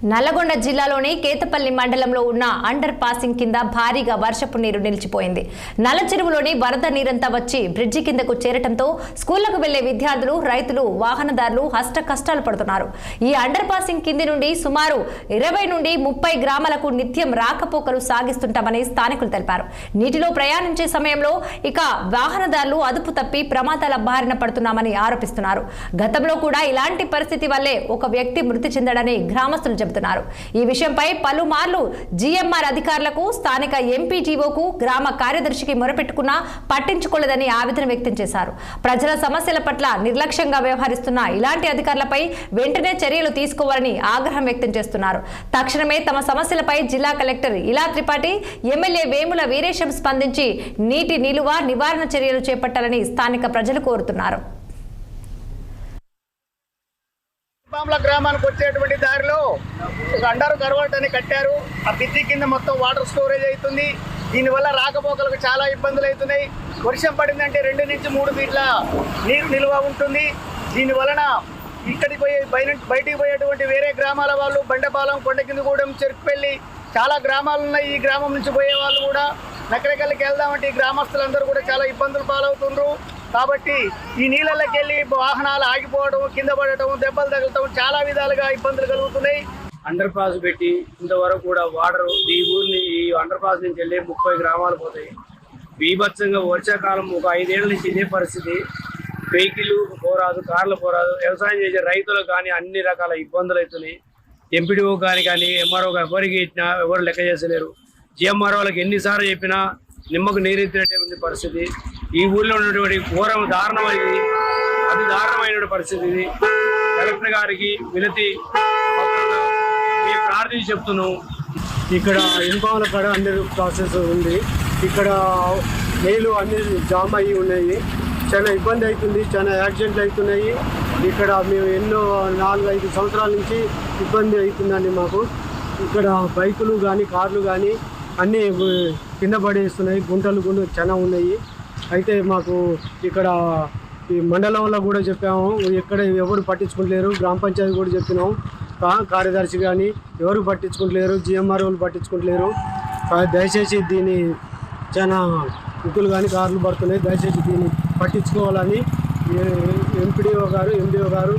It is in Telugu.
నల్లగొండ జిల్లాలోని కేతపల్లి మండలంలో ఉన్న అండర్ పాసింగ్ కింద భారీగా వర్షపు నీరు నిలిచిపోయింది. నల్ల చెరువులోని వరద నీరంతా వచ్చి బ్రిడ్జి కిందకు చేరటంతో స్కూళ్లకు వెళ్లే విద్యార్థులు, రైతులు, వాహనదారులు కష్టాలు పడుతున్నారు. ఈ అండర్ పాసింగ్ కింది నుండి సుమారు 20 నుండి 30 గ్రామాలకు నిత్యం రాకపోకలు సాగిస్తుంటామని స్థానికులు తెలిపారు. నీటిలో ప్రయాణించే సమయంలో వాహనదారులు అదుపు తప్పి ప్రమాదాల బారిన పడుతున్నామని ఆరోపిస్తున్నారు. గతంలో కూడా ఇలాంటి పరిస్థితి వల్లే ఒక వ్యక్తి మృతి చెందడని గ్రామస్తులు చెబుతున్నారు. ఈ విషయంపై పలుమార్లు జీఎంఆర్ అధికారులకు, స్థానిక ఎంపీటీఓకు, గ్రామ కార్యదర్శికి మొరపెట్టుకున్నా పట్టించుకోలేదని ఆవేదన వ్యక్తం చేశారు. ప్రజల సమస్యల పట్ల నిర్లక్ష్యంగా వ్యవహరిస్తున్న ఇలాంటి అధికారులపై వెంటనే చర్యలు తీసుకోవాలని ఆగ్రహం వ్యక్తం చేస్తున్నారు. తక్షణమే తమ సమస్యలపై జిల్లా కలెక్టర్ ఇలా త్రిపాఠి, ఎమ్మెల్యే వేముల వీరేశం స్పందించి నీటి నిలువ నివారణ చర్యలు చేపట్టాలని స్థానిక ప్రజలు కోరుతున్నారు. గ్రామానికి వచ్చేటువంటి దారిలో ఒక అండర్ కరవాటని కట్టారు. ఆ బ్రిడ్జి కింద మొత్తం వాటర్ స్టోరేజ్ అవుతుంది. దీనివల్ల రాకపోకలకు చాలా ఇబ్బందులు అవుతున్నాయి. వర్షం పడిందంటే 2 నుంచి 3 ఫీట్ల నీరు నిల్వ ఉంటుంది. దీనివలన ఇక్కడికి బయటికి పోయేటువంటి వేరే గ్రామాల వాళ్ళు బండపాలెం, కొండకిందగూడెం, చెరుకుపల్లి చాలా గ్రామాలు ఉన్నాయి. ఈ గ్రామం నుంచి పోయే వాళ్ళు కూడా నకరికల్లికి వెళ్దామంటే ఈ గ్రామస్తులందరూ కూడా చాలా ఇబ్బందులు పాలవుతుండ్రు. కాబట్టి ఈ నీళ్ళకి వెళ్ళి వాహనాలు ఆగిపోవడం, కింద పడటం, దెబ్బలు తగలటం చాలా విధాలుగా ఇబ్బందులు కలుగుతున్నాయి. అండర్ పాస్ పెట్టి ఇంతవరకు కూడా వాటర్ ఈ అండర్ పాస్ నుంచి వెళ్ళి 30 గ్రామాలు పోతాయి. బీభత్సంగా వర్షాకాలం ఒక 5 ఏళ్ల నుంచి ఇదే పరిస్థితి. వెహికల్ పోరాదు, కార్లు పోరాదు. వ్యవసాయం చేసే రైతులకు కానీ అన్ని రకాల ఇబ్బందులు అవుతున్నాయి. ఎంపీడీఓ కానీ ఎంఆర్ఓ ఎవరికి ఇచ్చినా ఎవరు లెక్క చేసలేరు. జిఎంఆర్ వాళ్ళకి ఎన్నిసార్లు చెప్పినా నిమ్మకు నీరెత్తినటువంటి పరిస్థితి. ఈ ఊళ్ళో ఉన్నటువంటి ఘోరం దారుణమైంది, అతి దారుణమైన పరిస్థితి ఇది. కలెక్టర్ గారికి వినతి మేము ప్రార్థించి చెప్తున్నాం. ఇక్కడ ఇన్పాల కాడ అన్ని ప్రాసెస్ ఉంది. ఇక్కడ నీళ్ళు అన్ని జామ్ అయ్యి ఉన్నాయి. చాలా ఇబ్బంది అవుతుంది, చాలా యాక్సిడెంట్లు అవుతున్నాయి. ఇక్కడ మేము ఎన్నో 4-5 సంవత్సరాల నుంచి ఇబ్బంది అవుతుందండి మాకు. ఇక్కడ బైకులు కానీ కార్లు కానీ అన్నీ కింద పడేస్తున్నాయి. గుంటలు చాలా ఉన్నాయి. అయితే మాకు ఇక్కడ ఈ మండలంలో కూడా చెప్పాము, ఎక్కడ ఎవరు పట్టించుకుంటలేరు. గ్రామ పంచాయతీ కూడా చెప్పినాము, కార్యదర్శి కానీ ఎవరు పట్టించుకుంటలేరు, జిఎంఆర్ వాళ్ళు పట్టించుకుంటలేరు. దయచేసి దీన్ని చాలా ముక్కులు కానీ కార్లు పడుతున్నాయి. దయచేసి దీన్ని పట్టించుకోవాలని ఎంపీడీఓ గారు, ఎండిఓ గారు